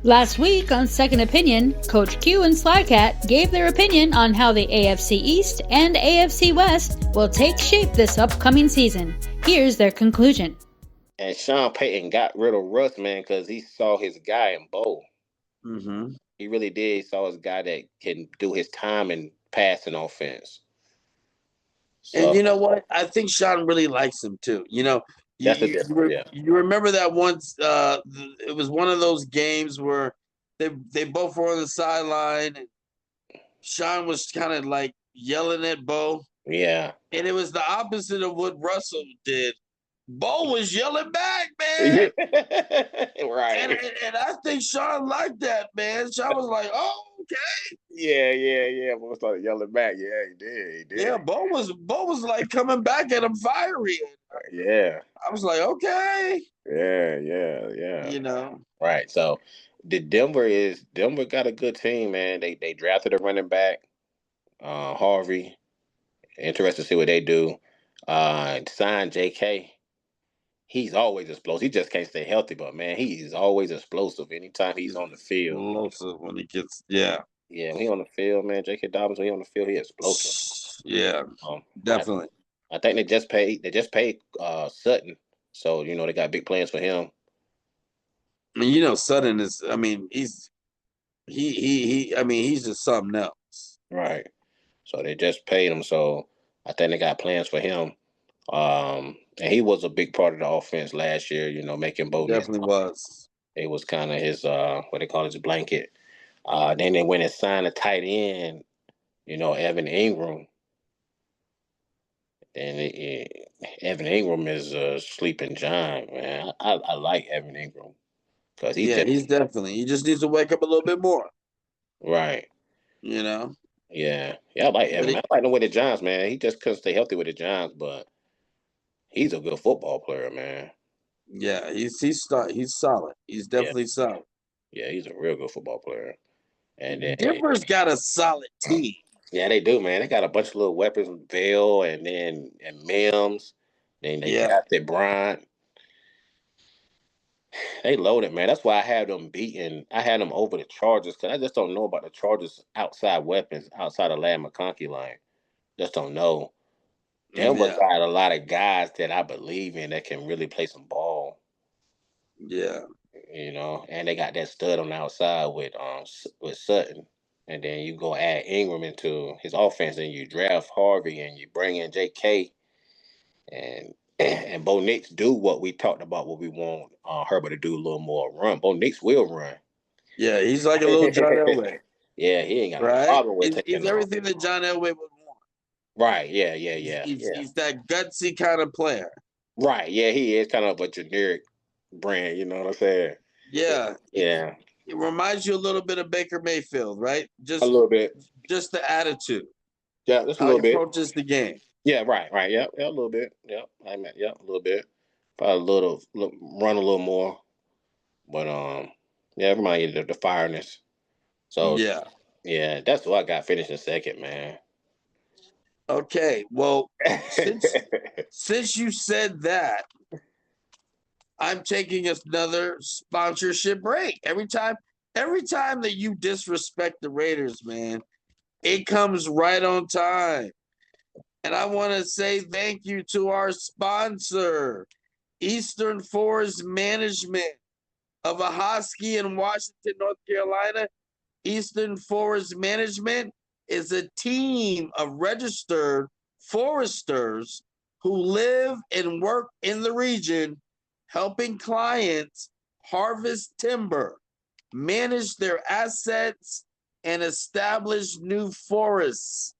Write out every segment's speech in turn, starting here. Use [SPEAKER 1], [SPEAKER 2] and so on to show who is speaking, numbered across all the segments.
[SPEAKER 1] Last week on Second Opinion, Coach Q and Slycat gave their opinion on how the AFC East and AFC West will take shape this upcoming season. Here's their conclusion.
[SPEAKER 2] And Sean Payton got rid of Russ, man, because he saw his guy in Bo.
[SPEAKER 3] Mm-hmm.
[SPEAKER 2] He really did. He saw his guy that can do his time and passing offense.
[SPEAKER 3] So, and you know what? I think Sean really likes him too. You know, you remember that once it was one of those games where they both were on the sideline and Sean was kind of like yelling at Bo.
[SPEAKER 2] Yeah.
[SPEAKER 3] And it was the opposite of what Russell did. Bo was yelling back, man.
[SPEAKER 2] Right.
[SPEAKER 3] And I think Sean liked that, man. Sean was like, oh, okay.
[SPEAKER 2] Yeah. Bo started yelling back. Yeah, he did.
[SPEAKER 3] Yeah, Bo was like coming back at him fiery.
[SPEAKER 2] Yeah.
[SPEAKER 3] I was like, okay.
[SPEAKER 2] Yeah.
[SPEAKER 3] You know.
[SPEAKER 2] Right. So Denver got a good team, man. They drafted a running back, Harvey. Interested to see what they do. Signed JK. He's always explosive. He just can't stay healthy, but man, he's always explosive anytime he's on the field.
[SPEAKER 3] Explosive when he gets, yeah.
[SPEAKER 2] Yeah, when he on the field, man, J.K. Dobbins, when he on the field, he explosive.
[SPEAKER 3] Yeah, definitely.
[SPEAKER 2] I think they just paid Sutton, so you know they got big plans for him.
[SPEAKER 3] I mean, you know, Sutton is. I mean, he's just something else.
[SPEAKER 2] Right. So they just paid him, so I think they got plans for him. And he was a big part of the offense last year. You know, making Bo.
[SPEAKER 3] Definitely was.
[SPEAKER 2] It was kind of his what they call his blanket. Then they went and signed a tight end, you know, Evan Ingram. And Evan Ingram is a sleeping giant, man. I like Evan Ingram because
[SPEAKER 3] he's definitely. He just needs to wake up a little bit more.
[SPEAKER 2] Right.
[SPEAKER 3] You know.
[SPEAKER 2] Yeah. I like Evan. I like him with the Giants, man. He just couldn't stay healthy with the Giants, but he's a good football player, man.
[SPEAKER 3] Yeah, he's solid. He's definitely solid.
[SPEAKER 2] Yeah, he's a real good football player. And then
[SPEAKER 3] Denver's got a solid team.
[SPEAKER 2] Yeah, they do, man. They got a bunch of little weapons, Bell and Mims. Then they drafted Bryant. They loaded, man. That's why I had them beaten. I had them over the Chargers because I just don't know about the Chargers outside weapons, outside of Lad McConkey line. Just don't know. Denver got a lot of guys that I believe in that can really play some ball.
[SPEAKER 3] Yeah.
[SPEAKER 2] You know, and they got that stud on the outside with Sutton. And then you go add Ingram into his offense, and you draft Harvey, and you bring in J.K. and Bo Nix do what we talked about, what we want Herbert to do a little more run. Bo Nix will run.
[SPEAKER 3] Yeah, he's like a little John Elway.
[SPEAKER 2] Yeah, he ain't got no problem with
[SPEAKER 3] taking. He's everything that John Elway would want.
[SPEAKER 2] Right. Yeah.
[SPEAKER 3] He's that gutsy kind of player.
[SPEAKER 2] Right. Yeah, he is kind of a generic brand. You know what I'm saying?
[SPEAKER 3] Yeah.
[SPEAKER 2] Yeah.
[SPEAKER 3] It reminds you a little bit of Baker Mayfield, right? Just
[SPEAKER 2] a little bit.
[SPEAKER 3] Just the attitude.
[SPEAKER 2] Yeah, just a little bit.
[SPEAKER 3] How he approaches the game.
[SPEAKER 2] Yeah, right. Yeah, a little bit. Yeah, a little bit. Probably run a little more. But remind you of the fireness. So yeah, that's what I got finishing second, man.
[SPEAKER 3] Okay, well, since you said that, I'm taking another sponsorship break. Every time that you disrespect the Raiders, man, it comes right on time. And I want to say thank you to our sponsor, Eastern Forest Management of Ahoskie in Washington, North Carolina. Eastern Forest Management is a team of registered foresters who live and work in the region, helping clients harvest timber, manage their assets, and establish new forests.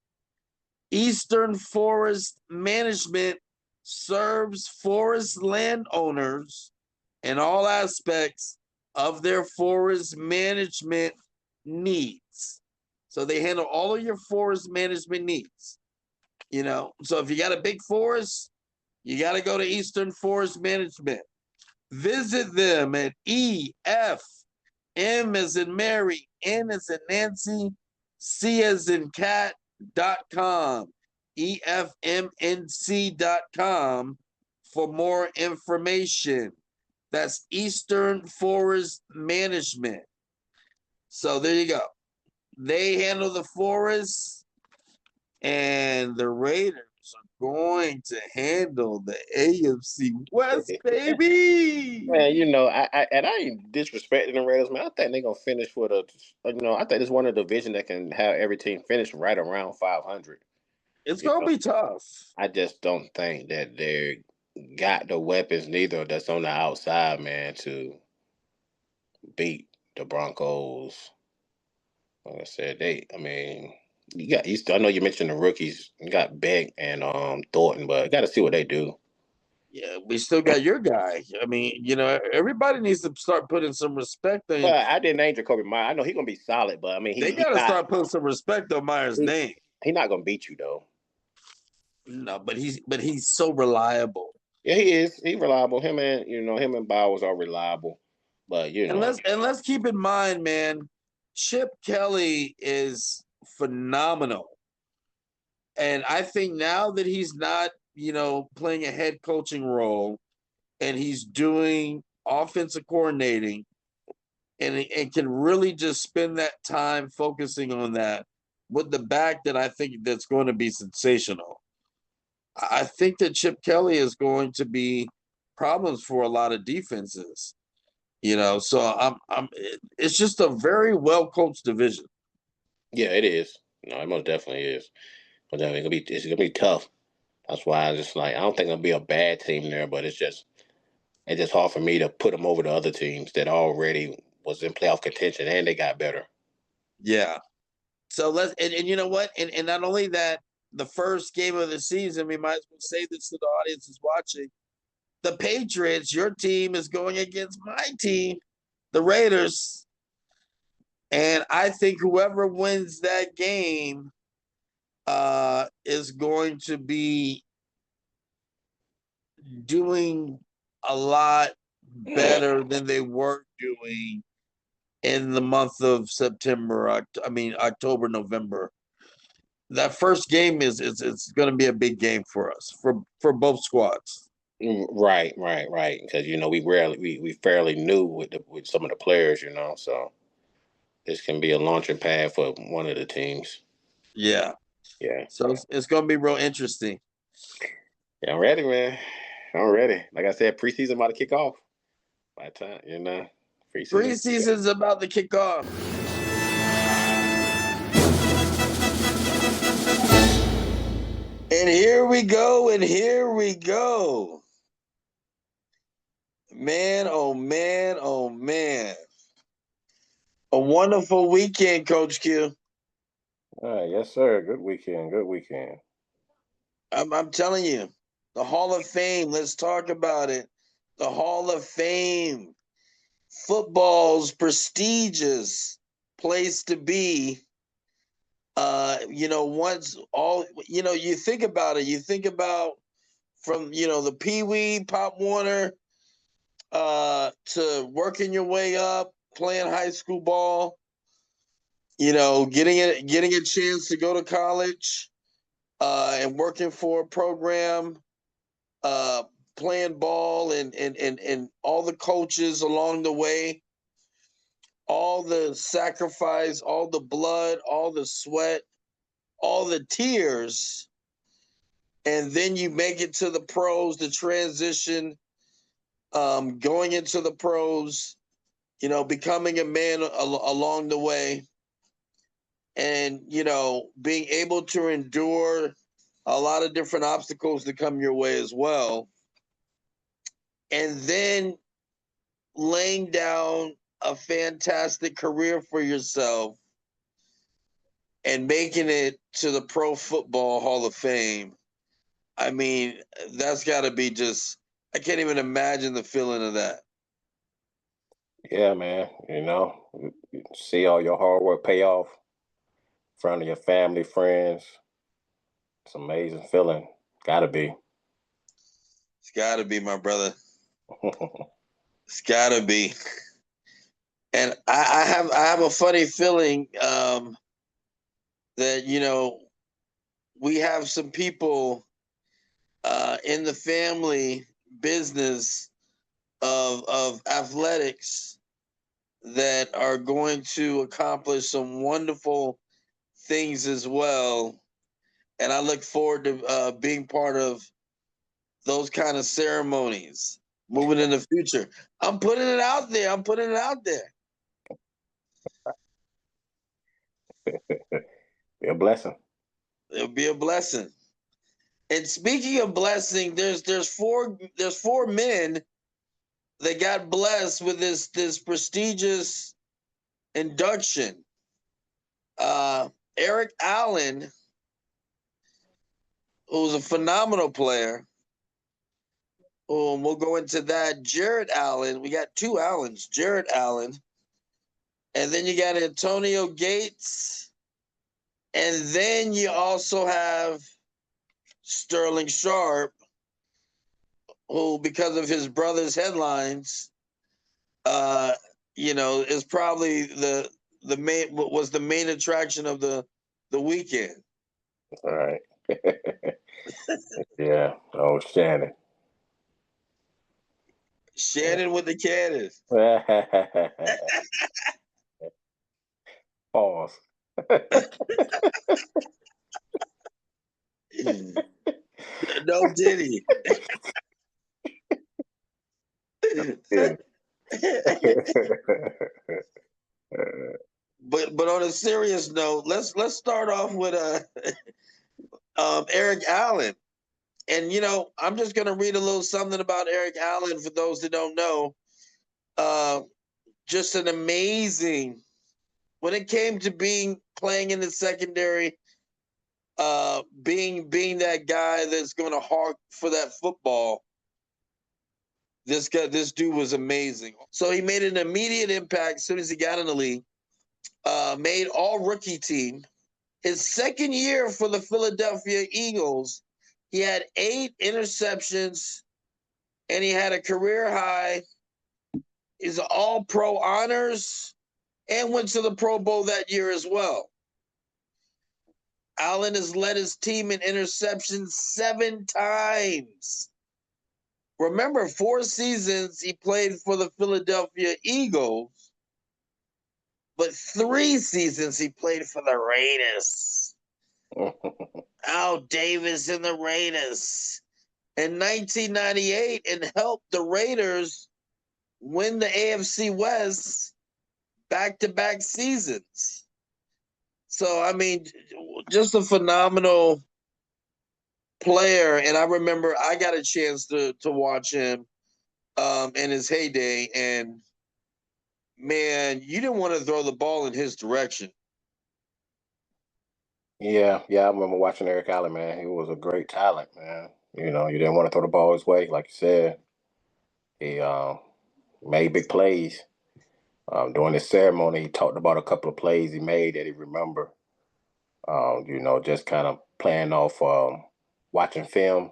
[SPEAKER 3] Eastern Forest Management serves forest landowners in all aspects of their forest management needs. So they handle all of your forest management needs. You know, so if you got a big forest, you got to go to Eastern Forest Management. Visit them at EFM as in Mary, N as in Nancy, C as in cat.com, EFMNC.com for more information. That's Eastern Forest Management. So there you go. They handle the Forest, and the Raiders are going to handle the AFC West, baby.
[SPEAKER 2] Man, I ain't disrespecting the Raiders, man. I think they're gonna finish with I think it's one of the division that can have every team finish right around 500.
[SPEAKER 3] It's
[SPEAKER 2] You
[SPEAKER 3] gonna
[SPEAKER 2] know,
[SPEAKER 3] be tough.
[SPEAKER 2] I just don't think that they got the weapons neither that's on the outside, man, to beat the Broncos. Like I said, I mean, I know you mentioned the rookies. You got Beck and Thornton, but got to see what they do.
[SPEAKER 3] Yeah, we still got your guy. I mean, everybody needs to start putting some respect on.
[SPEAKER 2] Well, I didn't name Jacoby Myers. I know he's gonna be solid, but I mean,
[SPEAKER 3] They
[SPEAKER 2] he
[SPEAKER 3] got to
[SPEAKER 2] not
[SPEAKER 3] start putting some respect on Myers'
[SPEAKER 2] he,
[SPEAKER 3] name.
[SPEAKER 2] he not gonna beat you though.
[SPEAKER 3] No, but he's so reliable.
[SPEAKER 2] Yeah, he is. He reliable. Him and Bowers are reliable. But
[SPEAKER 3] And let's keep in mind, man, Chip Kelly is phenomenal. And I think now that he's not, playing a head coaching role and he's doing offensive coordinating and can really just spend that time focusing on that with the back that I think that's going to be sensational. I think that Chip Kelly is going to be problems for a lot of defenses. So it's just a very well coached division.
[SPEAKER 2] yeah, it is. No, it most definitely is. But it's gonna be tough. That's why I don't think it'll be a bad team there, but it's just hard for me to put them over the other teams that already was in playoff contention and they got better.
[SPEAKER 3] Yeah. So and you know what? And not only that, the first game of the season, we might as well say this to the audience who's watching. The Patriots, your team is going against my team, the Raiders. And I think whoever wins that game is going to be doing a lot better than they were doing in the month of September. October, November. That first game is it's going to be a big game for us for both squads.
[SPEAKER 2] Right. Because we fairly new with some of the players, so this can be a launching pad for one of the teams.
[SPEAKER 3] Yeah.
[SPEAKER 2] Yeah.
[SPEAKER 3] So it's going to be real interesting.
[SPEAKER 2] Yeah, I'm ready, man. I'm ready. Like I said, preseason about to kick off. By the time, preseason.
[SPEAKER 3] Preseason's about to kick off. And here we go, and here we go. Man, oh man, oh man. A wonderful weekend, Coach Q.
[SPEAKER 2] All right, yes, sir. Good weekend. Good weekend.
[SPEAKER 3] I'm telling you, the Hall of Fame, let's talk about it. The Hall of Fame, football's prestigious place to be. Once you think about it, you think about from, the Pee Wee, Pop Warner, to working your way up, playing high school ball, getting a chance to go to college, and working for a program, playing ball and all the coaches along the way, all the sacrifice, all the blood, all the sweat, all the tears, and then you make it to the pros, the transition, going into the pros, becoming a man along the way, and being able to endure a lot of different obstacles that come your way as well, and then laying down a fantastic career for yourself and making it to the Pro Football Hall of Fame. I mean, that's got to be just, I can't even imagine the feeling of that.
[SPEAKER 2] Yeah, man. You see all your hard work pay off in front of your family, friends. It's an amazing feeling. Gotta be.
[SPEAKER 3] It's got to be, my brother. It's got to be. And I have a funny feeling that we have some people in the family business of athletics that are going to accomplish some wonderful things as well. And I look forward to being part of those kind of ceremonies moving in the future. I'm putting it out there.
[SPEAKER 2] Be a blessing.
[SPEAKER 3] It'll be a blessing. And speaking of blessing, there's four men that got blessed with this prestigious induction. Eric Allen, who's a phenomenal player. We'll go into that. Jared Allen, we got two Allens. Jared Allen, and then you got Antonio Gates, and then you also have Sterling Sharp, who, because of his brother's headlines, is probably the main attraction of the weekend.
[SPEAKER 2] All right. Yeah. Oh, Shannon.
[SPEAKER 3] Shannon with the cannon.
[SPEAKER 2] Pause.
[SPEAKER 3] No Diddy.
[SPEAKER 2] Yeah.
[SPEAKER 3] But on a serious note, let's start off with Eric Allen. And I'm just gonna read a little something about Eric Allen for those that don't know. Just an amazing, when it came to playing in the secondary, being that guy that's gonna hawk for that football. This dude was amazing. So he made an immediate impact as soon as he got in the league. Made all rookie team. His second year for the Philadelphia Eagles, he had 8 interceptions, and he had a career high. He's an all-pro honors and went to the Pro Bowl that year as well. Allen has led his team in interceptions 7 times. Remember, 4 seasons he played for the Philadelphia Eagles, but 3 seasons he played for the Raiders. Al Davis and the Raiders. In 1998, and helped the Raiders win the AFC West back-to-back seasons. So, I mean, just a phenomenal player. And I remember I got a chance to watch him in his heyday. And, man, you didn't want to throw the ball in his direction.
[SPEAKER 2] Yeah, I remember watching Eric Allen, man. He was a great talent, man. You didn't want to throw the ball his way, like you said. He made big plays. During this ceremony, he talked about a couple of plays he made that he remember. Just kind of playing off watching film,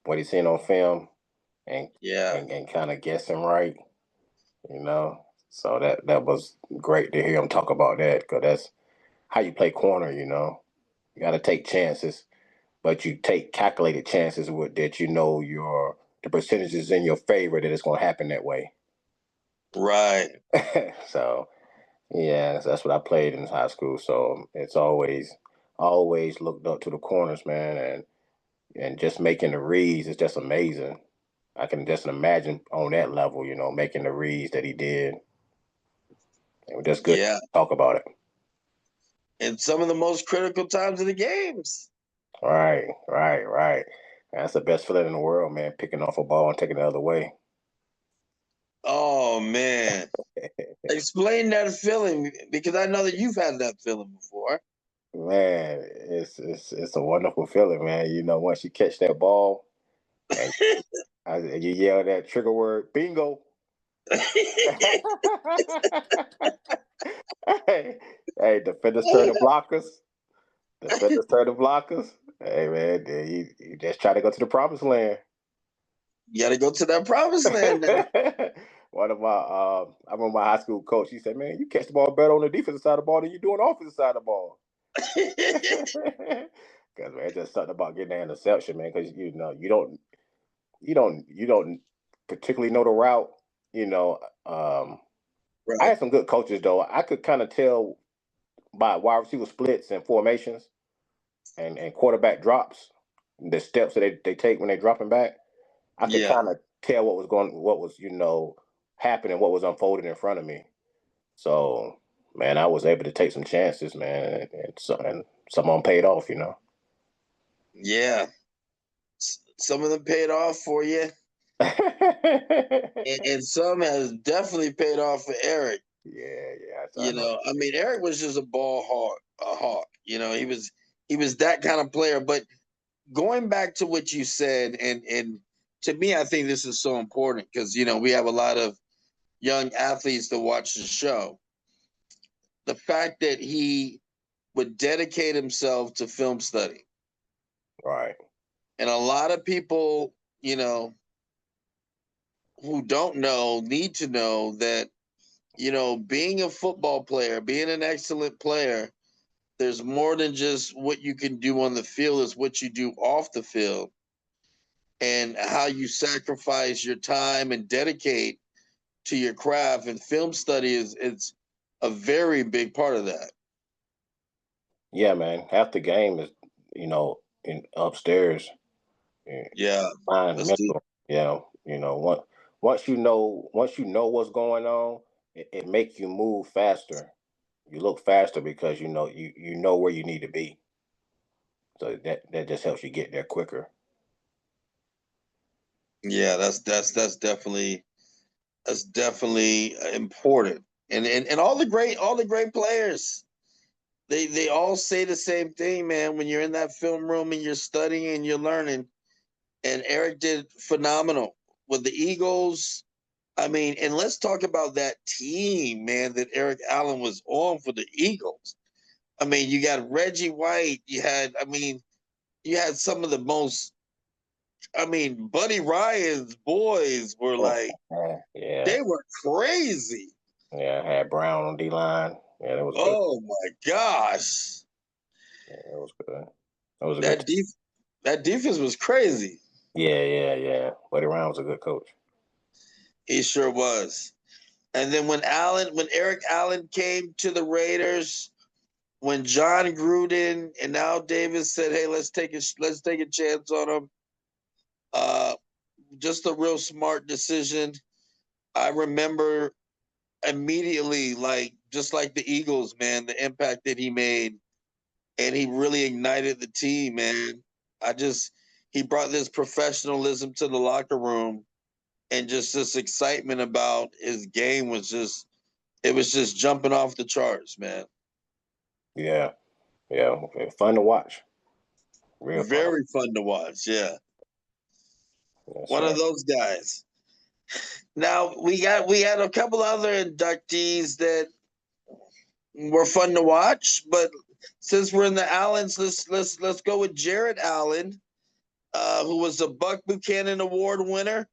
[SPEAKER 2] what he's seen on film, and kind of guessing right. So that was great to hear him talk about that, because that's how you play corner. You got to take chances, but you take calculated chances with that. The percentages in your favor that it's going to happen that way.
[SPEAKER 3] Right.
[SPEAKER 2] So, yeah, that's what I played in high school. So it's always looked up to the corners, man, and just making the reads is just amazing. I can just imagine on that level, making the reads that he did. It was just good to talk about it.
[SPEAKER 3] In some of the most critical times of the games.
[SPEAKER 2] Right. That's the best feeling in the world, man, picking off a ball and taking it the other way.
[SPEAKER 3] Oh, man. Explain that feeling, because I know that you've had that feeling before.
[SPEAKER 2] Man, it's a wonderful feeling, man. Once you catch that ball and you yell that trigger word, bingo. Hey, defenders turn to blockers. Hey, man, you just try to go to the promised land.
[SPEAKER 3] You got to go to that promised land now.
[SPEAKER 2] One of I remember my high school coach. He said, "Man, you catch the ball better on the defensive side of the ball than you do on the offensive side of the ball." Because man, it's just something about getting that interception, man. Because you don't particularly know the route, I
[SPEAKER 3] Right.
[SPEAKER 2] had some good coaches though. I could kind of tell by wide receiver splits and formations and quarterback drops, the steps that they take when they're dropping back. I could
[SPEAKER 3] Yeah.
[SPEAKER 2] kind of tell what was happening, what was unfolding in front of me. So, man, I was able to take some chances, man, and some of them paid off.
[SPEAKER 3] Yeah. Some of them paid off for you,
[SPEAKER 2] Yeah,
[SPEAKER 3] and some has definitely paid off for Eric.
[SPEAKER 2] yeah, I know.
[SPEAKER 3] I mean, Eric was just a hawk. He was that kind of player. But going back to what you said, and to me, I think this is so important because we have a lot of young athletes that watch the show. The fact that he would dedicate himself to film study,
[SPEAKER 2] Right.
[SPEAKER 3] and a lot of people, who don't know need to know that being a football player, being an excellent player, there's more than just what you can do on the field, it's what you do off the field and how you sacrifice your time and dedicate to your craft. And film study is it's a very big part of that.
[SPEAKER 2] Yeah, man. Half the game is, in upstairs, eh,
[SPEAKER 3] Yeah,
[SPEAKER 2] mind,
[SPEAKER 3] that's deep.
[SPEAKER 2] mental. Yeah, once you know what's going on, it makes you move faster. You look faster because you know where you need to be. So that just helps you get there quicker.
[SPEAKER 3] Yeah, that's definitely important. And all the great players, they all say the same thing, man. When you're in that film room and you're studying and you're learning, and Eric did phenomenal with the Eagles. I mean, and let's talk about that team, man, that Eric Allen was on for the Eagles. I mean, you got Reggie White. You had some of the most. I mean, Buddy Ryan's boys were
[SPEAKER 2] Oh,
[SPEAKER 3] like
[SPEAKER 2] yeah,
[SPEAKER 3] they were crazy.
[SPEAKER 2] yeah. I had Brown on D line. Yeah, that was good.
[SPEAKER 3] Oh my gosh,
[SPEAKER 2] Yeah, that was good. That was a good.
[SPEAKER 3] that def- that defense was crazy.
[SPEAKER 2] Yeah, yeah, yeah. Buddy Brown was a good coach.
[SPEAKER 3] He sure was. And then when Eric Allen came to the Raiders, when John Gruden and Al Davis said, "Hey, let's take a chance on him," uh, just a real smart decision. I remember immediately, like just like the Eagles, man, the impact that he made, and he really ignited the team, man. I just he brought this professionalism to the locker room, and just this excitement about his game was just it was just jumping off the charts, man.
[SPEAKER 2] Yeah, yeah. Fun to watch. Real fun.
[SPEAKER 3] Very fun to watch. Yeah,
[SPEAKER 2] Yes,
[SPEAKER 3] one of
[SPEAKER 2] sir.
[SPEAKER 3] those guys. Now we had a couple other inductees that were fun to watch, but since we're in the Allens, let's go with Jared Allen, who was a Buck Buchanan Award winner,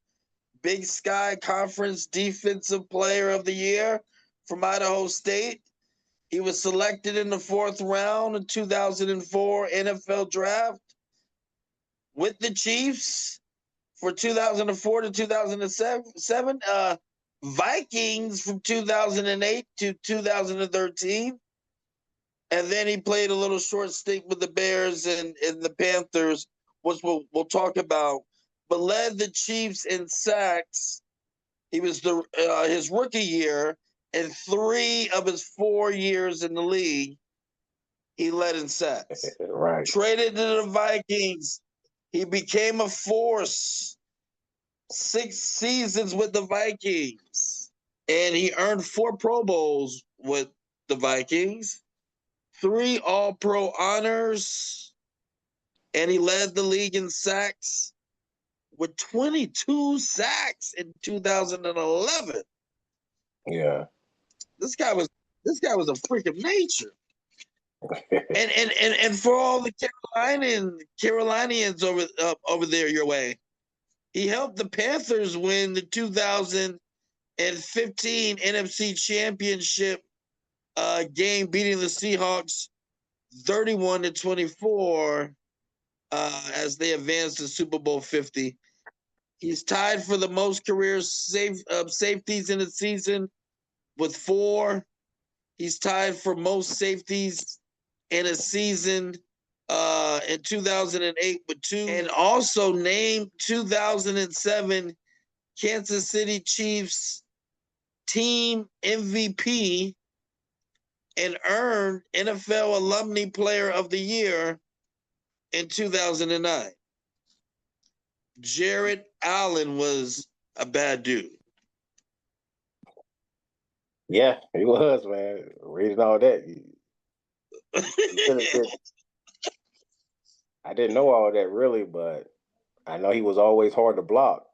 [SPEAKER 3] Big Sky Conference Defensive Player of the Year from Idaho State. He was selected in the fourth round in 2004 NFL Draft with the Chiefs for 2004 to 2007. Vikings from 2008 to 2013. And then he played a little short stint with the Bears and the Panthers, which we'll talk about, but led the Chiefs in sacks. He was his rookie year, and 3 of his 4 years in the league, he led in sacks.
[SPEAKER 2] Right.
[SPEAKER 3] Traded to the Vikings, he became a force. 6 seasons with the Vikings, and he earned 4 Pro Bowls with the Vikings, 3 All Pro honors, and he led the league in sacks with 22 sacks in 2011.
[SPEAKER 2] Yeah.
[SPEAKER 3] This guy was a freak of nature. And for all the Carolinians over there your way, he helped the Panthers win the 2015 NFC Championship game, beating the Seahawks 31-24 as they advanced to Super Bowl 50. He's tied for the most career safeties in a season with 4. He's tied for most safeties in a season in 2008 with 2, and also named 2007 Kansas City Chiefs team MVP and earned NFL Alumni Player of the Year in 2009. Jared Allen was a bad dude.
[SPEAKER 2] Yeah, he was, man. Reading all that. I didn't know all that really, but I know he was always hard to block.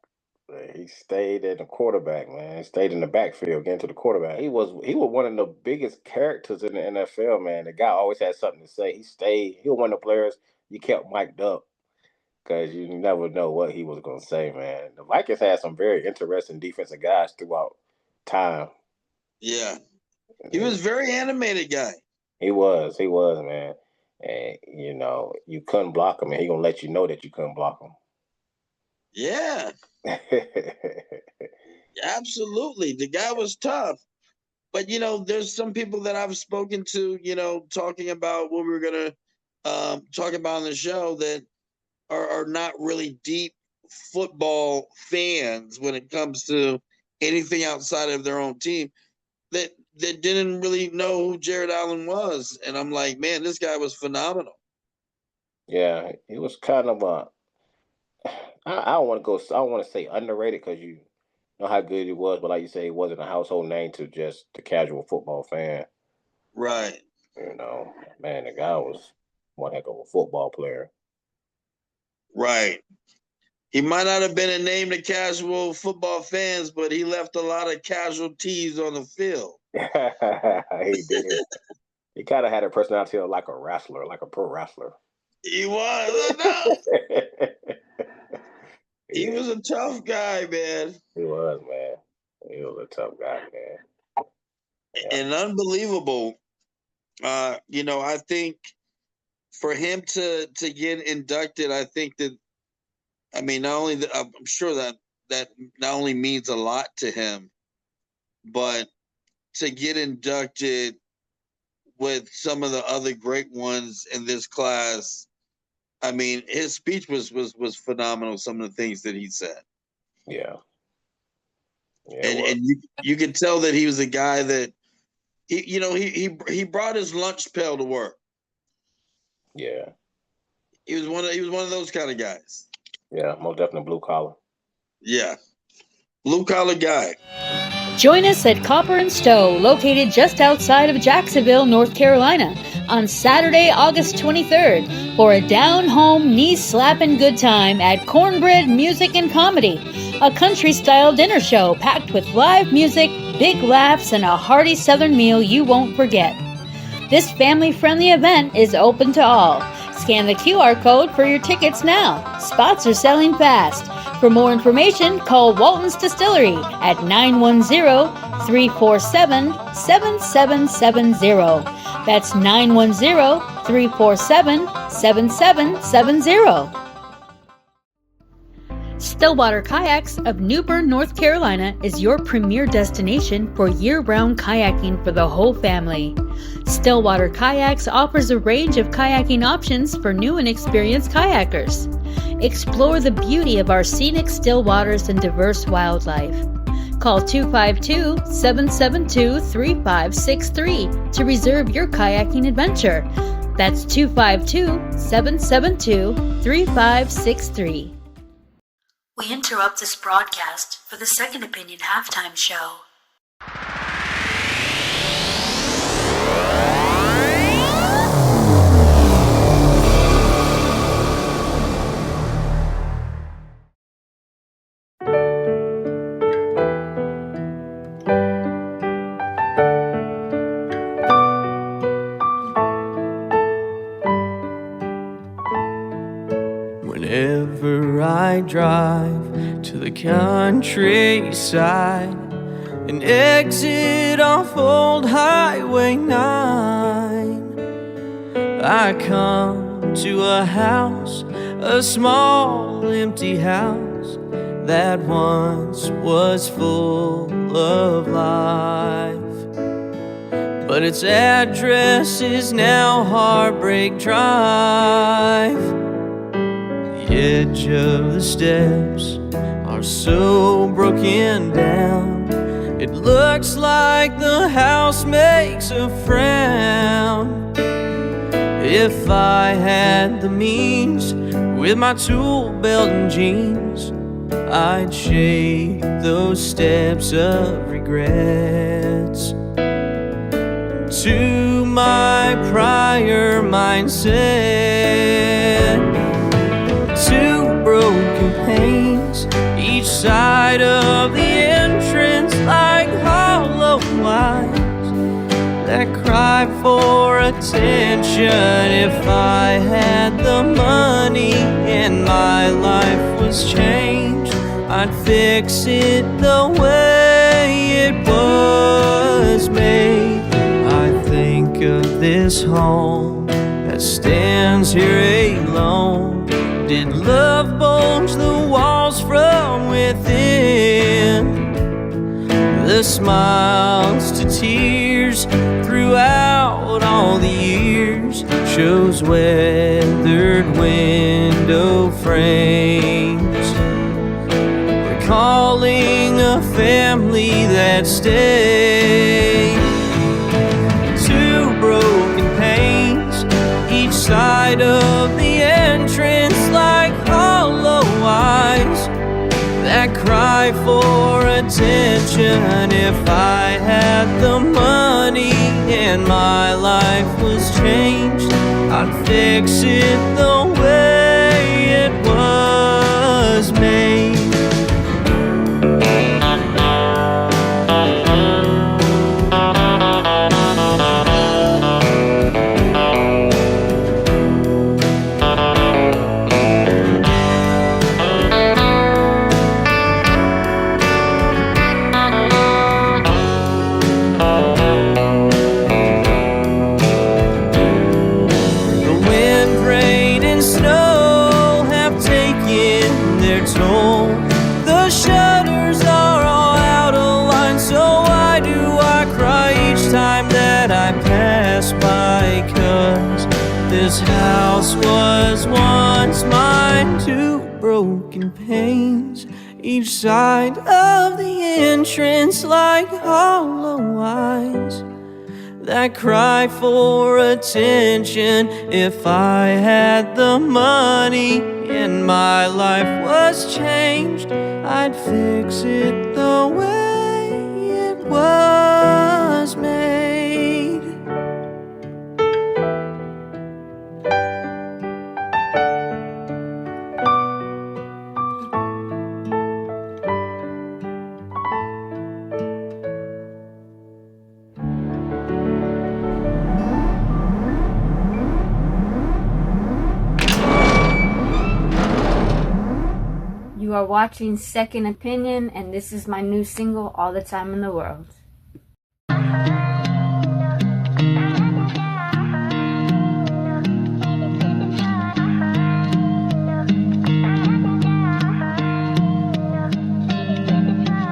[SPEAKER 2] He stayed in the quarterback, man. He stayed in the backfield, getting to the quarterback. He was one of the biggest characters in the NFL, man. The guy always had something to say. He was one of the players you kept mic'd up because you never know what he was going to say, man. The Vikings had some very interesting defensive guys throughout time.
[SPEAKER 3] Yeah. He was a very animated guy.
[SPEAKER 2] He was, man. And, you couldn't block him, and he going to let you know that you couldn't block him.
[SPEAKER 3] Yeah. Absolutely. The guy was tough. But, there's some people that I've spoken to, talking about what we were going to talk about on the show that are not really deep football fans when it comes to anything outside of their own team that didn't really know who Jared Allen was. And I'm like, man, this guy was phenomenal.
[SPEAKER 2] Yeah, he was kind of I don't want to say underrated because you know how good he was, but like you say, he wasn't a household name to just the casual football fan.
[SPEAKER 3] Right.
[SPEAKER 2] Man, the guy was one heck of a football player. Right.
[SPEAKER 3] He might not have been a name to casual football fans, but he left a lot of casualties on the field.
[SPEAKER 2] He did. He kind of had a personality of like a wrestler, like a pro wrestler.
[SPEAKER 3] He was. I know. He was a tough guy, man.
[SPEAKER 2] He was, man. He was a tough guy, man.
[SPEAKER 3] Yeah. And unbelievable. I think for him to get inducted, I think that, not only that, I'm sure that not only means a lot to him, but to get inducted with some of the other great ones in this class. His speech was phenomenal. Some of the things that he said.
[SPEAKER 2] Yeah.
[SPEAKER 3] And you could tell that he was a guy that he brought his lunch pail to work.
[SPEAKER 2] Yeah.
[SPEAKER 3] He was one of those kind of guys.
[SPEAKER 2] Yeah, most definitely blue collar.
[SPEAKER 3] Yeah. Blue collar guy.
[SPEAKER 1] Join us at Copper and Stowe, located just outside of Jacksonville, North Carolina, on Saturday, August 23rd, for a down-home, knee-slapping good time at Cornbread Music and Comedy, a country-style dinner show packed with live music, big laughs, and a hearty Southern meal you won't forget. This family-friendly event is open to all. Scan the QR code for your tickets now. Spots are selling fast. For more information, call Walton's Distillery at 910-347-7770. That's 910-347-7770. Stillwater Kayaks of New Bern, North Carolina is your premier destination for year-round kayaking for the whole family. Stillwater Kayaks offers a range of kayaking options for new and experienced kayakers. Explore the beauty of our scenic still waters and diverse wildlife. Call 252-772-3563 to reserve your kayaking adventure. That's 252-772-3563. We interrupt this broadcast for the Second Opinion halftime show.
[SPEAKER 4] Whenever I drive to the countryside and exit off Old Highway 9, I come to a house, a small empty house that once was full of life. but its address is now Heartbreak Drive. The edge of the steps are so broken down, it looks like the house makes a frown. If I had the means, with my tool belt and jeans, I'd shake those steps of regrets. To my prior mindset, two broken panes, each side of the entrance like hollow eyes that cry for attention. If I had the money and my life was changed, I'd fix it the way it was made. I think of this home that stands here alone. Did love bulge the walls from within? The smiles to tears throughout all the years shows weathered window frames, recalling a family that stayed. Two broken panes, each side of the entrance like hollow eyes that cry for attention. If I had the money and my life was changed, I'd fix it the way it was made. This house was once mine. Two broken panes, each side of the entrance like hollow eyes that cry for attention. If I had the money and my life was changed, I'd fix it the way it was made.
[SPEAKER 5] You are watching Second Opinion, and this is my new single, All the Time in the World.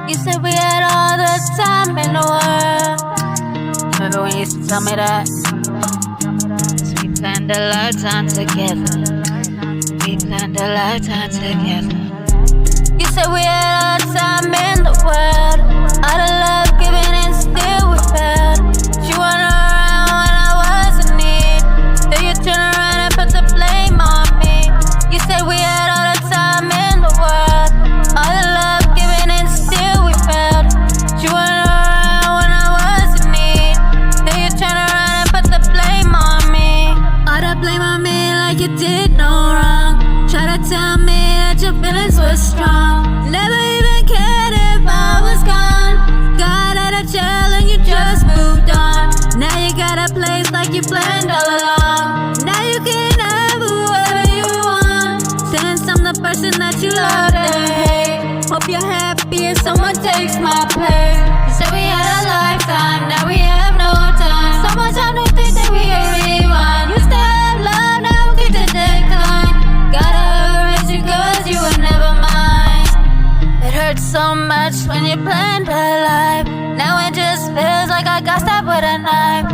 [SPEAKER 6] You said we had all the time in the world. Remember when you used to tell me that? 'Cause we planned a lifetime together. We planned a lifetime together. You said we had all the time in the world. All the love given and still we failed. You weren't around when I was in need. Then you turn around and put the blame on me. You said we had all the time in the world. All the love given and still we failed. You weren't around when I was in need. Then you turn around and put the blame on me. All the blame on me like you did no wrong. Try to tell me that your feelings were strong. Never even cared if I was gone. Got out of jail and you just moved on. Now you got a place like you planned all along. Now you can have whoever you want. Since I'm the person that you love and hate. Hope you're happy and someone takes my place. You said we had a lifetime, now we have no time. So much time to think that we can rewind. Used to have love, now we get the decline. Gotta erase you 'cause you were never mine. It hurts so much when you planned a life. Now it just feels like I got stabbed with a knife.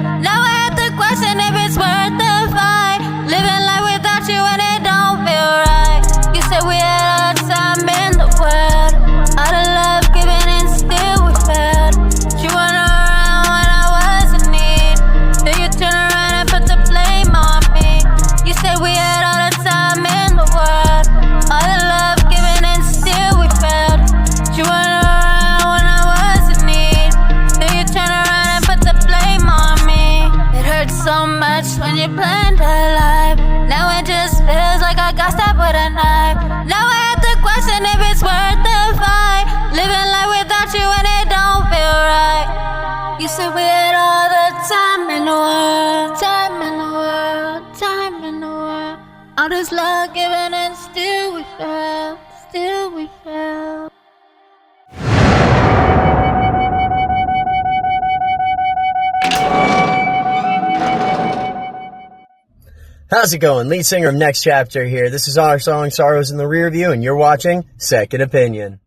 [SPEAKER 6] All this love given and still we fell, still we fell.
[SPEAKER 7] How's it going? Lead singer of Next Chapter here. This is our song Sorrows in the Rear View, and you're watching Second Opinion.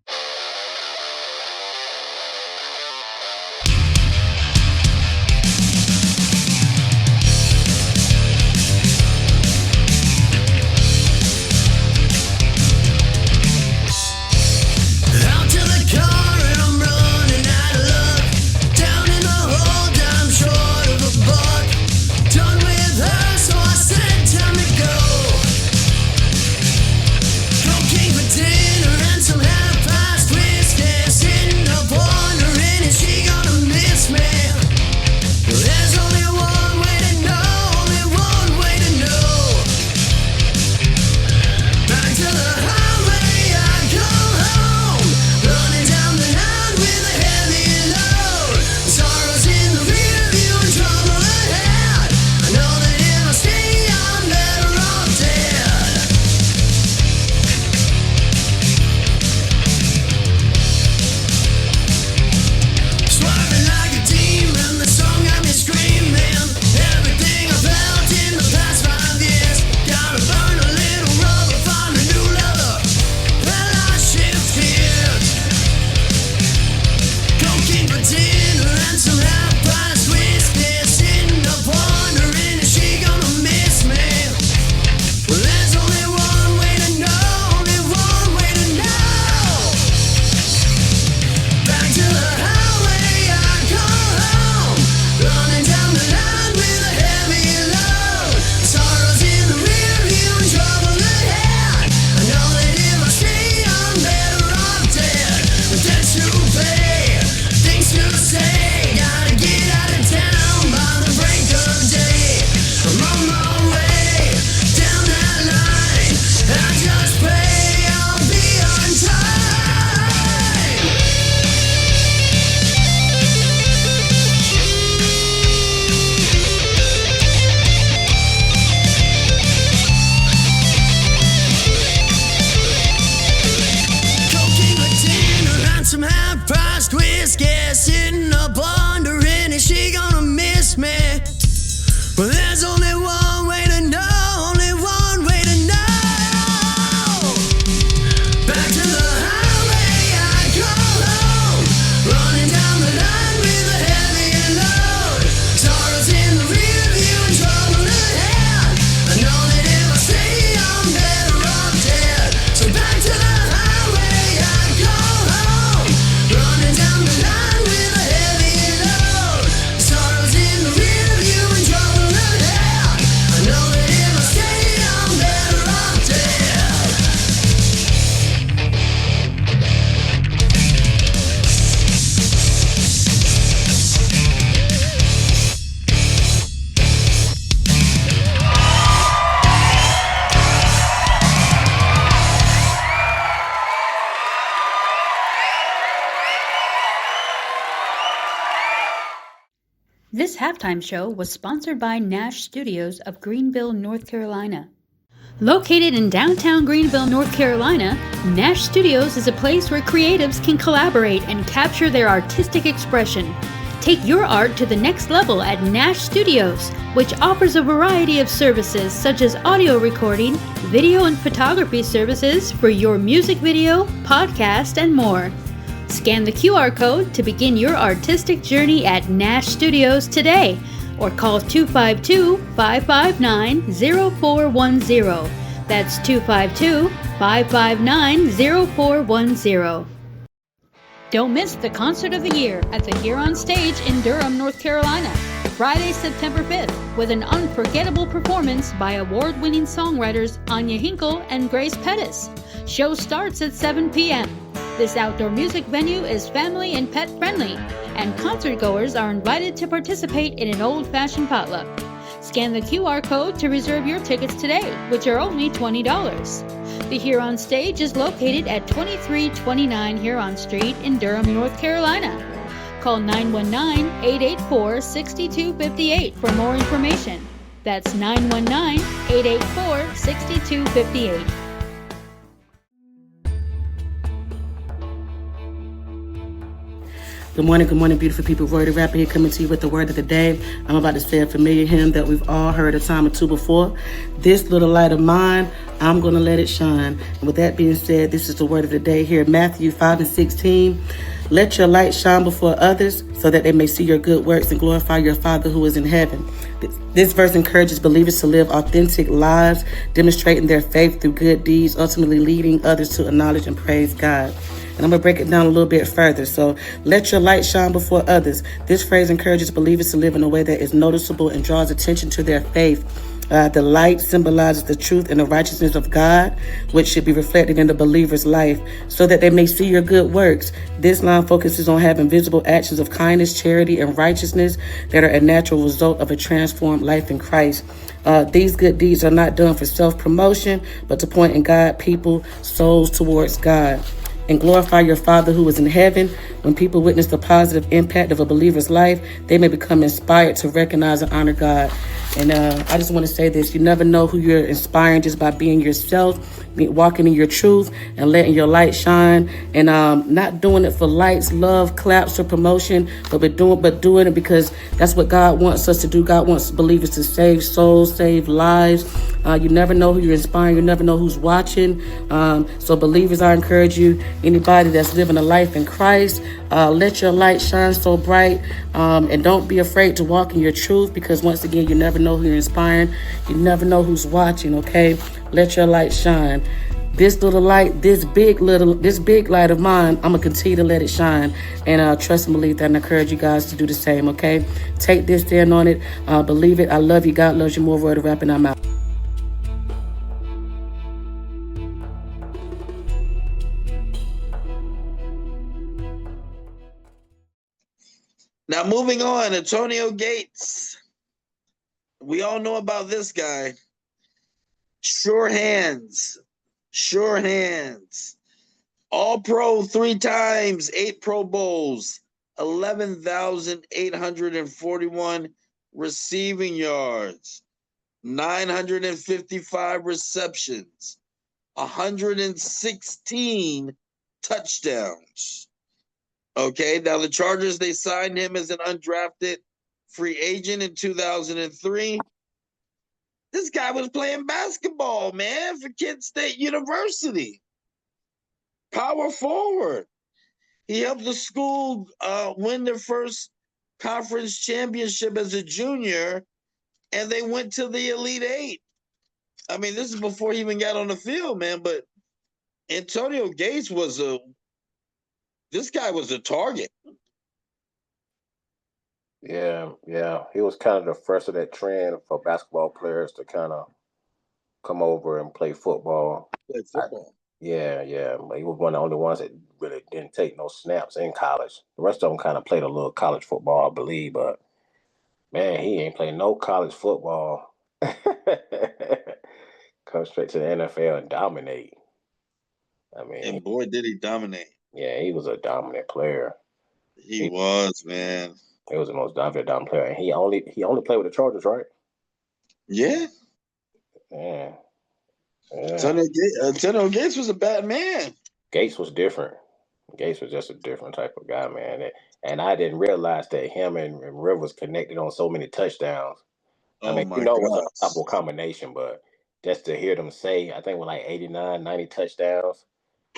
[SPEAKER 1] This halftime show was sponsored by Nash Studios of Greenville, North Carolina. Located in downtown Greenville, North Carolina, Nash Studios is a place where creatives can collaborate and capture their artistic expression. Take your art to the next level at Nash Studios, which offers a variety of services such as audio recording, video and photography services for your music video, podcast, and more. Scan the QR code to begin your artistic journey at Nash Studios today, or call 252-559-0410. That's 252-559-0410. Don't miss the Concert of the Year at the Huron Stage in Durham, North Carolina, Friday, September 5th, with an unforgettable performance by award-winning songwriters Anya Hinkle and Grace Pettis. Show starts at 7 p.m. This outdoor music venue is family and pet friendly, and concertgoers are invited to participate in an old-fashioned potluck. Scan the QR code to reserve your tickets today, which are only $20. The Huron Stage is located at 2329 Huron Street in Durham, North Carolina. Call 919-884-6258 for more information. That's 919-884-6258.
[SPEAKER 8] Good morning, beautiful people. Roy the Rapper here coming to you with the word of the day. I'm about to say a familiar hymn that we've all heard a time or two before. This little light of mine, I'm going to let it shine. And with that being said, this is the word of the day here, Matthew 5:16. Let your light shine before others so that they may see your good works and glorify your Father who is in heaven. This verse encourages believers to live authentic lives, demonstrating their faith through good deeds, ultimately leading others to acknowledge and praise God. And I'm going to break it down a little bit further. So, let your light shine before others. This phrase encourages believers to live in a way that is noticeable and draws attention to their faith. The light symbolizes the truth and the righteousness of God, which should be reflected in the believer's life, so that they may see your good works. This line focuses on having visible actions of kindness, charity, and righteousness that are a natural result of a transformed life in Christ. These good deeds are not done for self-promotion, but to point in God, people, souls towards God. And glorify your Father who is in heaven. When people witness the positive impact of a believer's life, they may become inspired to recognize and honor God. And I just want to say this. You never know who you're inspiring just by being yourself, walking in your truth and letting your light shine. And not doing it for likes, love, claps, or promotion, but doing it because that's what God wants us to do. God wants believers to save souls, save lives. You never know who you're inspiring. You never know who's watching. So believers, I encourage you, anybody that's living a life in Christ, let your light shine so bright, and don't be afraid to walk in your truth, because once again, you never know who you're inspiring. You never know who's watching, okay? Let your light shine. This little light, this big light of mine, I'm going to continue to let it shine. And trust and believe that, and encourage you guys to do the same, okay? Take this, stand on it, believe it. I love you. God loves you more. Roy the Rapper, and I'm out.
[SPEAKER 3] Now, moving on, Antonio Gates. We all know about this guy. Sure hands. All pro 3 times, 8 Pro Bowls, 11,841 receiving yards, 955 receptions, 116 touchdowns. Okay, now the Chargers, they signed him as an undrafted free agent in 2003. This guy was playing basketball, man, for Kent State University. Power forward. He helped the school win their first conference championship as a junior, and they went to the Elite Eight. I mean, this is before he even got on the field, man, but Antonio Gates this guy was a target.
[SPEAKER 2] Yeah. He was kind of the first of that trend for basketball players to kind of come over and play football. Yeah. But he was one of the only ones that really didn't take no snaps in college. The rest of them kind of played a little college football, I believe, but man, he ain't playing no college football. Come straight to the NFL and dominate. I mean,
[SPEAKER 3] And boy, did he dominate.
[SPEAKER 2] Yeah, he was a dominant player.
[SPEAKER 3] He was, man.
[SPEAKER 2] He was the most dominant player. And he only played with the Chargers, right?
[SPEAKER 3] Yeah.
[SPEAKER 2] Yeah.
[SPEAKER 3] Antonio Gates was a bad man.
[SPEAKER 2] Gates was different. Gates was just a different type of guy, man. And I didn't realize that him and Rivers connected on so many touchdowns. I mean, it was a double combination, but just to hear them say, I think with like 89, 90 touchdowns.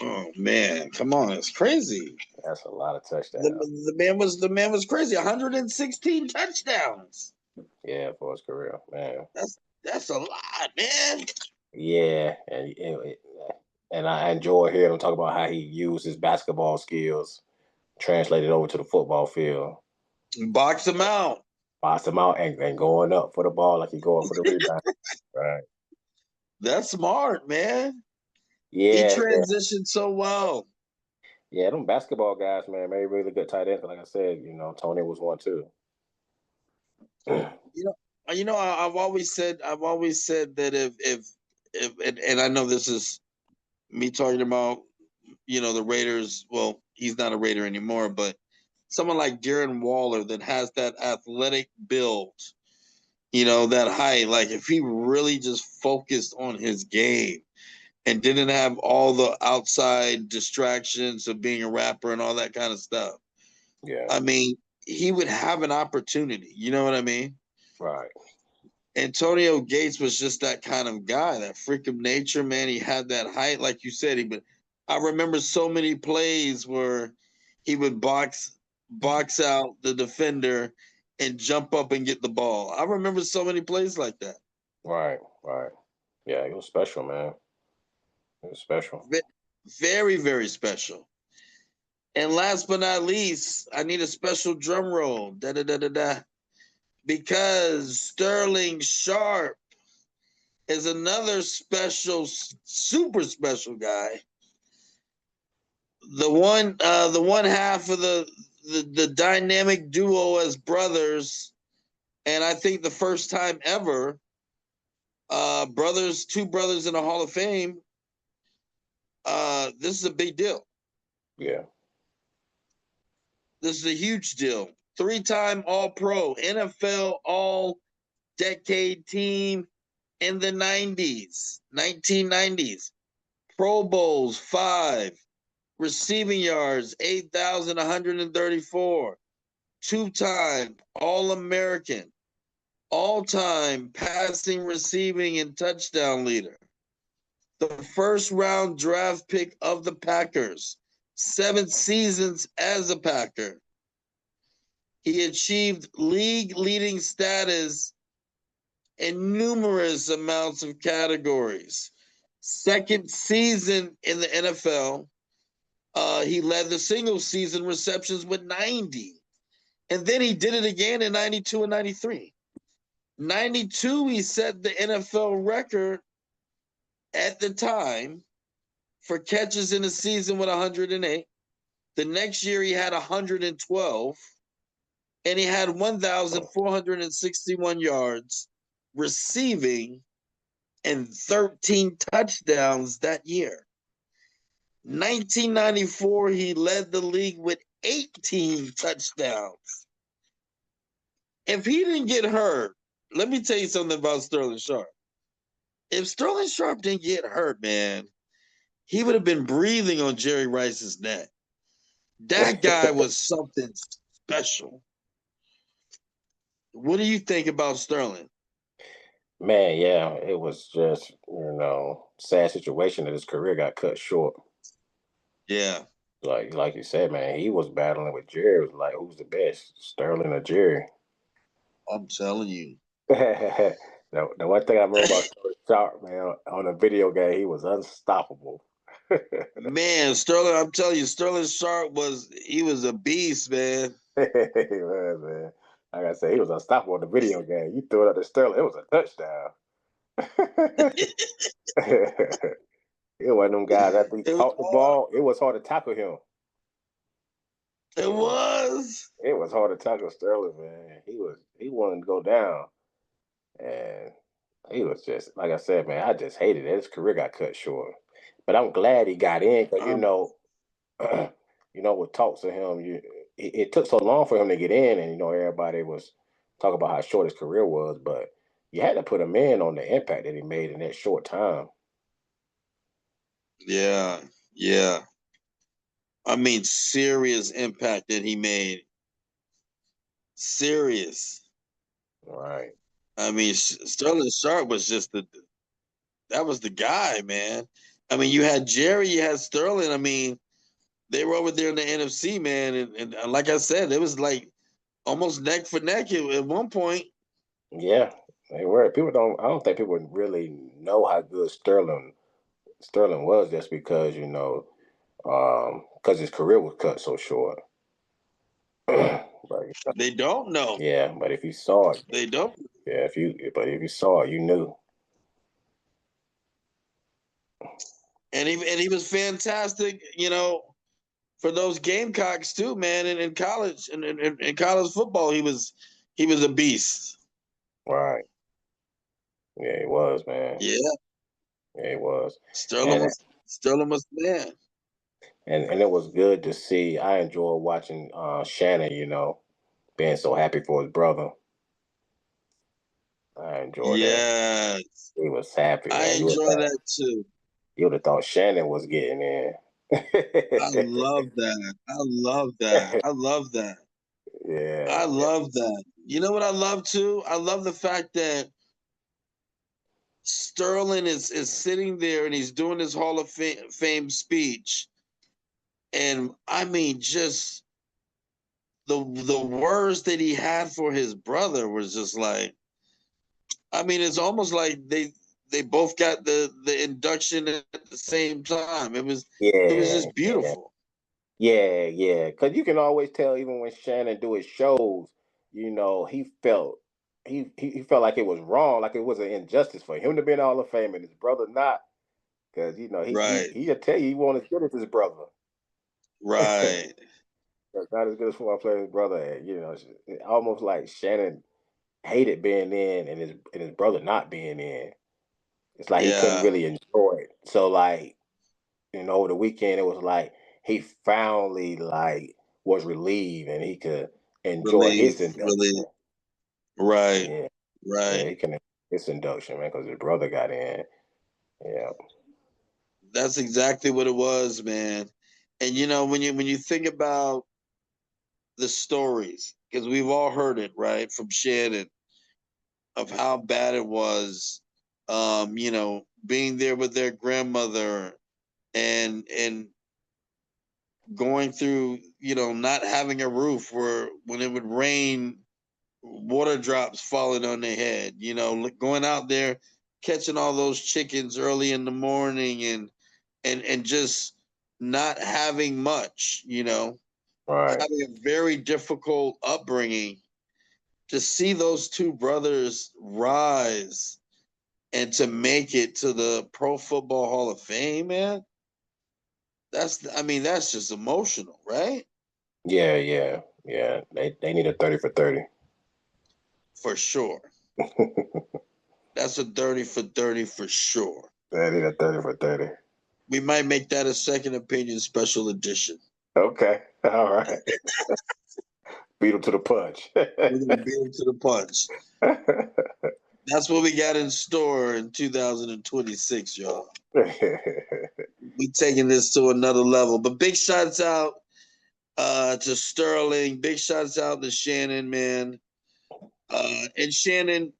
[SPEAKER 3] Oh man, come on, it's crazy.
[SPEAKER 2] That's a lot of touchdowns.
[SPEAKER 3] The man was crazy. 116 touchdowns.
[SPEAKER 2] Yeah, for his career, man.
[SPEAKER 3] That's a lot, man.
[SPEAKER 2] Yeah, and I enjoy hearing him talk about how he used his basketball skills, translated over to the football field.
[SPEAKER 3] Box him out.
[SPEAKER 2] And going up for the ball like he's going for the rebound. Right.
[SPEAKER 3] That's smart, man.
[SPEAKER 2] Yeah.
[SPEAKER 3] He transitioned so well.
[SPEAKER 2] Yeah, them basketball guys, man, made really good tight ends. Like I said, Tony was one too.
[SPEAKER 3] I've always said that if and I know this is me talking about, the Raiders. Well, he's not a Raider anymore, but someone like Darren Waller that has that athletic build, that height, like if he really just focused on his game and didn't have all the outside distractions of being a rapper and all that kind of stuff, I mean, he would have an opportunity. You know what I mean?
[SPEAKER 2] Right.
[SPEAKER 3] Antonio Gates was just that kind of guy, that freak of nature, man. He had that height, like you said. I remember so many plays where he would box out the defender and jump up and get the ball. I remember so many plays like that.
[SPEAKER 2] Right. Yeah, it was special, man. It was special.
[SPEAKER 3] Very, very special. And last but not least, I need a special drum roll. Da da da da da. Because Sterling Sharp is another special, super special guy. The one half of the dynamic duo as brothers, and I think the first time ever, two brothers in the Hall of Fame. This is a big deal.
[SPEAKER 2] Yeah.
[SPEAKER 3] This is a huge deal. 3-time All-Pro, NFL All-Decade Team in the 1990s. Pro Bowls, 5. Receiving yards, 8,134. 2-time All-American. All-time passing, receiving, and touchdown leader. The first-round draft pick of the Packers. 7 seasons as a Packer. He achieved league-leading status in numerous amounts of categories. Second season in the NFL, he led the single-season receptions with 90. And then he did it again in 92 and 93. 92, he set the NFL record at the time for catches in a season with 108. The next year, he had 112. And he had 1,461 yards receiving and 13 touchdowns that year. 1994, he led the league with 18 touchdowns. If he didn't get hurt, let me tell you something about Sterling Sharp. If Sterling Sharp didn't get hurt, man, he would have been breathing on Jerry Rice's neck. That guy was something special. What do you think about Sterling?
[SPEAKER 2] Man, yeah, it was just, sad situation that his career got cut short.
[SPEAKER 3] Yeah.
[SPEAKER 2] Like you said, man, he was battling with Jerry. It was like, who's the best, Sterling or Jerry?
[SPEAKER 3] I'm telling you.
[SPEAKER 2] The one thing I remember about Sterling Sharp, man, on a video game, he was unstoppable.
[SPEAKER 3] Man, Sterling, I'm telling you, Sterling Sharp was a beast, man.
[SPEAKER 2] He was, man. Like I said, he was unstoppable in the video game. You threw it up to Sterling, it was a touchdown. It wasn't them guys after he caught the ball. It was hard to tackle him.
[SPEAKER 3] It was.
[SPEAKER 2] It was hard to tackle Sterling, man. He wanted to go down. And he was just, like I said, man, I just hated it. His career got cut short. But I'm glad he got in because, with talks of him, it took so long for him to get in, and everybody was talking about how short his career was, but you had to put him in on the impact that he made in that short time.
[SPEAKER 3] Yeah. I mean, serious impact that he made. Serious.
[SPEAKER 2] Right.
[SPEAKER 3] I mean, Sterling Sharp was just that was the guy, man. I mean, you had Jerry, you had Sterling. I mean, they were over there in the NFC, man, and like I said, it was like almost neck for neck at one point.
[SPEAKER 2] Yeah, they were. I don't think people really know how good Sterling was just because because his career was cut so short.
[SPEAKER 3] But, they don't know.
[SPEAKER 2] Yeah, but if you saw it,
[SPEAKER 3] they don't.
[SPEAKER 2] Yeah, if you saw it, you knew.
[SPEAKER 3] And he was fantastic, for those Gamecocks too, man. And in college, and in college football, he was a beast.
[SPEAKER 2] Right. Yeah, he was, man.
[SPEAKER 3] Yeah.
[SPEAKER 2] Yeah, he was.
[SPEAKER 3] Sterling was man.
[SPEAKER 2] And it was good to see. I enjoyed watching Shannon, being so happy for his brother. I enjoyed that.
[SPEAKER 3] Yes.
[SPEAKER 2] He was happy,
[SPEAKER 3] I
[SPEAKER 2] man.
[SPEAKER 3] enjoy that too.
[SPEAKER 2] You would have thought Shannon was getting in.
[SPEAKER 3] I love that. I love that. I love that.
[SPEAKER 2] Yeah.
[SPEAKER 3] I love that. You know what I love too? I love the fact that Sterling is sitting there and he's doing his Hall of Fame speech. And I mean, just the words that he had for his brother was just like, I mean, it's almost like they both got the induction at the same time. It was
[SPEAKER 2] Yeah.
[SPEAKER 3] just beautiful.
[SPEAKER 2] Yeah. Because you can always tell, even when Shannon do his shows, he felt he felt like it was wrong, like it was an injustice for him to be in the Hall of Fame and his brother not. Because
[SPEAKER 3] Right.
[SPEAKER 2] he'll tell you he won't as good as his brother.
[SPEAKER 3] Right.
[SPEAKER 2] That's not as good as football player as his brother. And, it's almost like Shannon hated being in and his brother not being in. It's like he couldn't
[SPEAKER 3] Yeah.
[SPEAKER 2] really enjoy it. So like, over the weekend it was like he finally like was relieved and he could enjoy his induction.
[SPEAKER 3] Right.
[SPEAKER 2] Yeah. Yeah,
[SPEAKER 3] Right.
[SPEAKER 2] he can enjoy his induction, man, because his brother got in. Yeah.
[SPEAKER 3] That's exactly what it was, man. And when you think about the stories, because we've all heard it, right, from Shannon of how bad it was, being there with their grandmother and going through, not having a roof where when it would rain, water drops falling on their head, going out there catching all those chickens early in the morning and just not having much,
[SPEAKER 2] Right.
[SPEAKER 3] having a very difficult upbringing. To see those two brothers rise and to make it to the Pro Football Hall of Fame, man, that's just emotional, right?
[SPEAKER 2] Yeah. They need a 30 for 30.
[SPEAKER 3] For sure. That's a 30 for 30 for sure.
[SPEAKER 2] They need a 30 for 30.
[SPEAKER 3] We might make that a second opinion special edition.
[SPEAKER 2] Okay. All right. Beat him to the punch.
[SPEAKER 3] We're gonna beat him to the punch. That's what we got in store in 2026, y'all. We taking this to another level. But big shouts out to Sterling. Big shouts out to Shannon, man. And Shannon,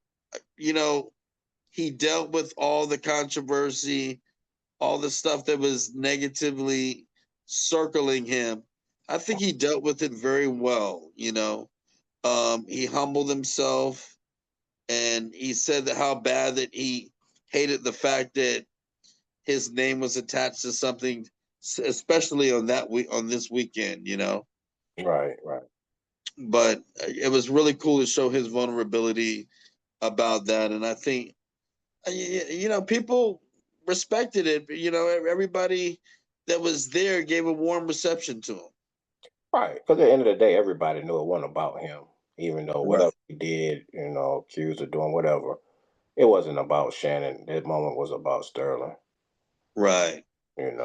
[SPEAKER 3] he dealt with all the controversy, all the stuff that was negatively circling him. I think he dealt with it very well. He humbled himself, and he said that how bad that he hated the fact that his name was attached to something, especially on this weekend.
[SPEAKER 2] Right.
[SPEAKER 3] But it was really cool to show his vulnerability about that, and I think people respected it. Everybody that was there gave a warm reception to him.
[SPEAKER 2] Right. Because at the end of the day, everybody knew it wasn't about him. Even though
[SPEAKER 3] Right.
[SPEAKER 2] whatever he did, accused of doing whatever, it wasn't about Shannon. That moment was about Sterling.
[SPEAKER 3] Right.
[SPEAKER 2] And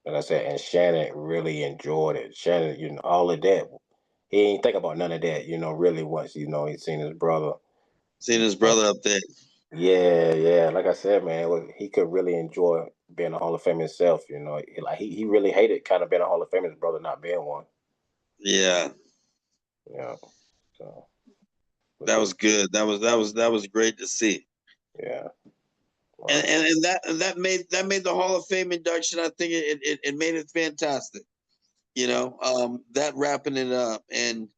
[SPEAKER 2] like I said, and Shannon really enjoyed it. Shannon, all of that. He ain't think about none of that, really once, he seen his brother.
[SPEAKER 3] Seeing his brother up there.
[SPEAKER 2] Yeah. Like I said, man, he could really enjoy being a Hall of Fame himself. He really hated kind of being a Hall of Fame, his brother not being one.
[SPEAKER 3] Yeah.
[SPEAKER 2] Yeah. So
[SPEAKER 3] That was good. That was great to see.
[SPEAKER 2] Yeah.
[SPEAKER 3] Right. And that made the Hall of Fame induction. I think it made it fantastic. That wrapping it up, and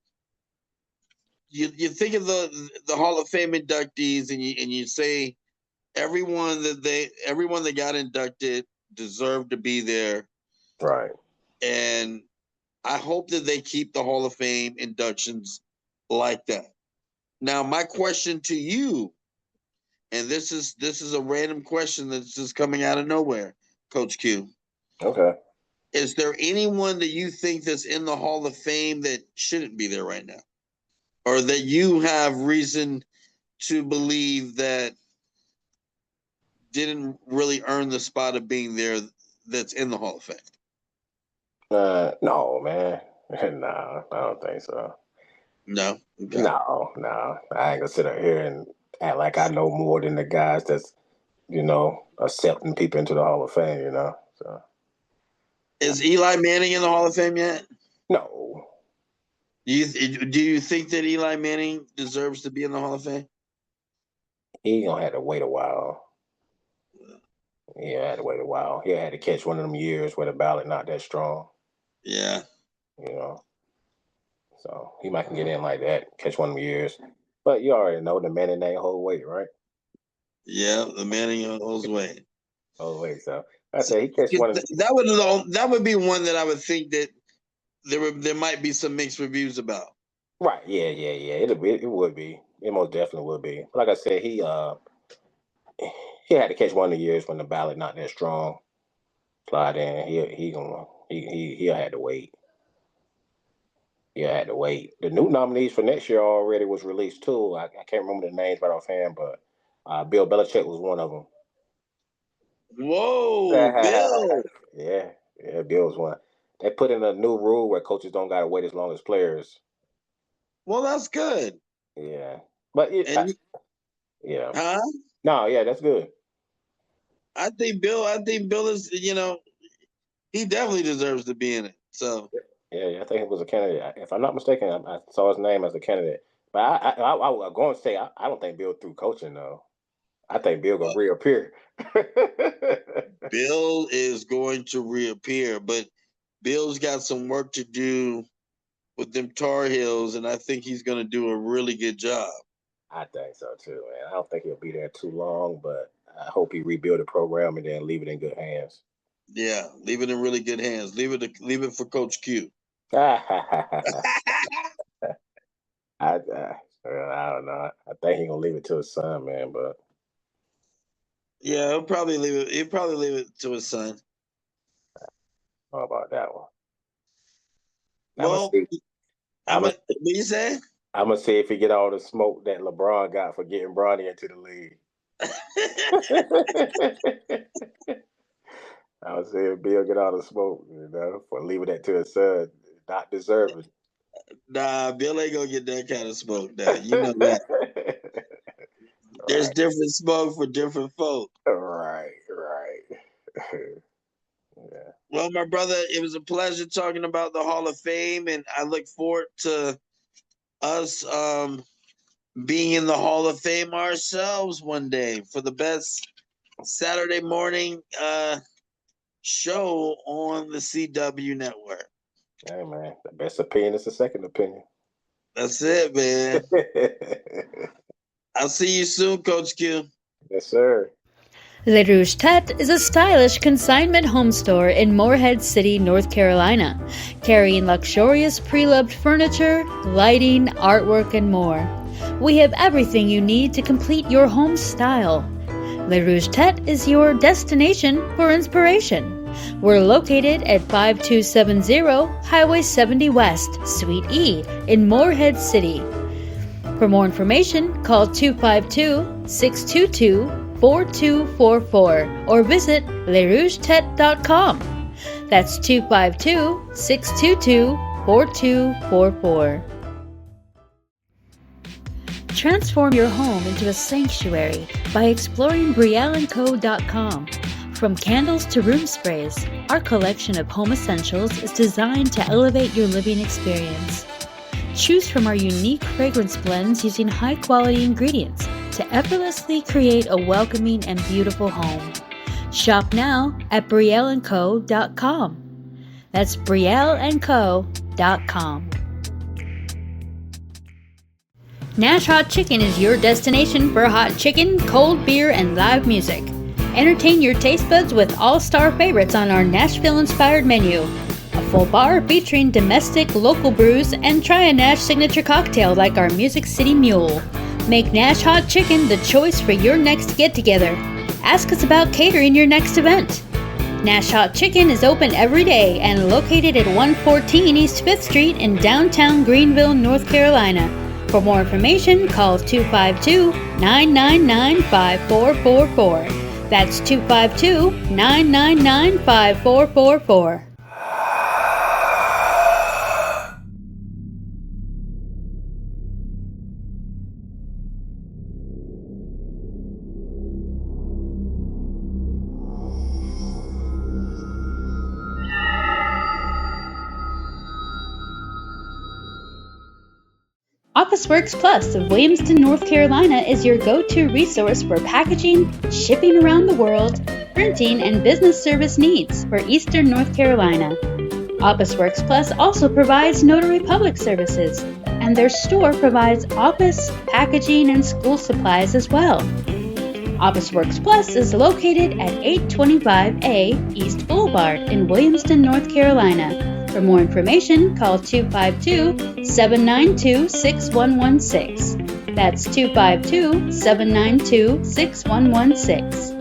[SPEAKER 3] you think of the Hall of Fame inductees, and you say everyone that got inducted deserved to be there.
[SPEAKER 2] Right.
[SPEAKER 3] And I hope that they keep the Hall of Fame inductions like that. Now, my question to you, and this is a random question that's just coming out of nowhere, Coach Q.
[SPEAKER 2] Okay.
[SPEAKER 3] Is there anyone that you think that's in the Hall of Fame that shouldn't be there right now? Or that you have reason to believe that didn't really earn the spot of being there that's in the Hall of Fame?
[SPEAKER 2] No, man. Nah, I don't think so.
[SPEAKER 3] No. Okay.
[SPEAKER 2] No. I ain't gonna sit up here and act like I know more than the guys that's, accepting people into the Hall of Fame, So
[SPEAKER 3] Is Eli Manning in the Hall of Fame yet?
[SPEAKER 2] no.
[SPEAKER 3] Do you think that Eli Manning deserves to be in the Hall of Fame?
[SPEAKER 2] He gonna have to wait a while. Yeah, had to wait a while. He had to catch one of them years where the ballot not that strong.
[SPEAKER 3] Yeah.
[SPEAKER 2] So he might can get in like that, catch one of them years. But you already know the Manning ain't hold weight, right?
[SPEAKER 3] Yeah, the Manning holds weight.
[SPEAKER 2] Hold weight. So I say he catch one of them.
[SPEAKER 3] That would be one that I would think that there might be some mixed reviews about.
[SPEAKER 2] Right. Yeah. It would be. It most definitely would be. Like I said, he had to catch one of the years when the ballot not that strong. Slide in. He'll have to wait. He'll have to wait. The new nominees for next year already was released too. I can't remember the names right offhand, but Bill Belichick was one of them.
[SPEAKER 3] Whoa, Bill!
[SPEAKER 2] Yeah, Bill was one. They put in a new rule where coaches don't gotta wait as long as players.
[SPEAKER 3] Well, that's good.
[SPEAKER 2] Yeah, but yeah.
[SPEAKER 3] Huh?
[SPEAKER 2] No, yeah, that's good.
[SPEAKER 3] I think Bill is, he definitely deserves to be in it. So
[SPEAKER 2] yeah, I think it was a candidate. If I'm not mistaken, I saw his name as a candidate. But I was going to say I don't think Bill through coaching though. I think Bill gonna reappear.
[SPEAKER 3] Bill is going to reappear, but Bill's got some work to do with them Tar Heels, and I think he's going to do a really good job.
[SPEAKER 2] I think so too, man. I don't think he'll be there too long, but I hope he rebuild the program and then leave it in good hands.
[SPEAKER 3] Yeah, leave it in really good hands. Leave it for Coach Q.
[SPEAKER 2] I don't know. I think he's gonna leave it to his son, man. But
[SPEAKER 3] yeah, he'll probably leave it. He'll probably leave it to his son.
[SPEAKER 2] How about that one?
[SPEAKER 3] Well, what you say?
[SPEAKER 2] I'm gonna see if he get all the smoke that LeBron got for getting Bronny into the league. I would say if Bill get all the smoke, for leaving that to his son, not deserving.
[SPEAKER 3] Nah, Bill ain't gonna get that kind of smoke. Now you know that. There's different smoke for different folk.
[SPEAKER 2] Right.
[SPEAKER 3] Yeah. Well, my brother, it was a pleasure talking about the Hall of Fame, and I look forward to us being in the Hall of Fame ourselves one day for the best Saturday morning show on the CW network.
[SPEAKER 2] Hey, man, the best opinion is the second opinion.
[SPEAKER 3] That's it, man. I'll see you soon, Coach Q.
[SPEAKER 2] Yes, sir.
[SPEAKER 1] Le Rouge Tete is a stylish consignment home store in Morehead City, North Carolina, carrying luxurious pre-loved furniture, lighting, artwork, and more. We have everything you need to complete your home style. Le Rouge Tete is your destination for inspiration. We're located at 5270 Highway 70 West, Suite E, in Morehead City. For more information, call 252-622-4244 or visit lerougetete.com. That's 252-622-4244. Transform your home into a sanctuary by exploring brielleandco.com. From candles to room sprays, our collection of home essentials is designed to elevate your living experience. Choose from our unique fragrance blends using high-quality ingredients to effortlessly create a welcoming and beautiful home. Shop now at brielleandco.com. That's brielleandco.com. Nash Hot Chicken is your destination for hot chicken, cold beer, and live music. Entertain your taste buds with all-star favorites on our Nashville-inspired menu. A full bar featuring domestic, local brews, and try a Nash signature cocktail like our Music City Mule. Make Nash Hot Chicken the choice for your next get-together. Ask us about catering your next event. Nash Hot Chicken is open every day and located at 114 East 5th Street in downtown Greenville, North Carolina. For more information, call 252-999-5444. That's 252-999-5444. OfficeWorks Plus of Williamston, North Carolina is your go-to resource for packaging, shipping around the world, printing, and business service needs for Eastern North Carolina. OfficeWorks Plus also provides notary public services, and their store provides office, packaging, and school supplies as well. OfficeWorks Plus is located at 825A East Boulevard in Williamston, North Carolina. For more information, call 252-792-6116. That's 252-792-6116.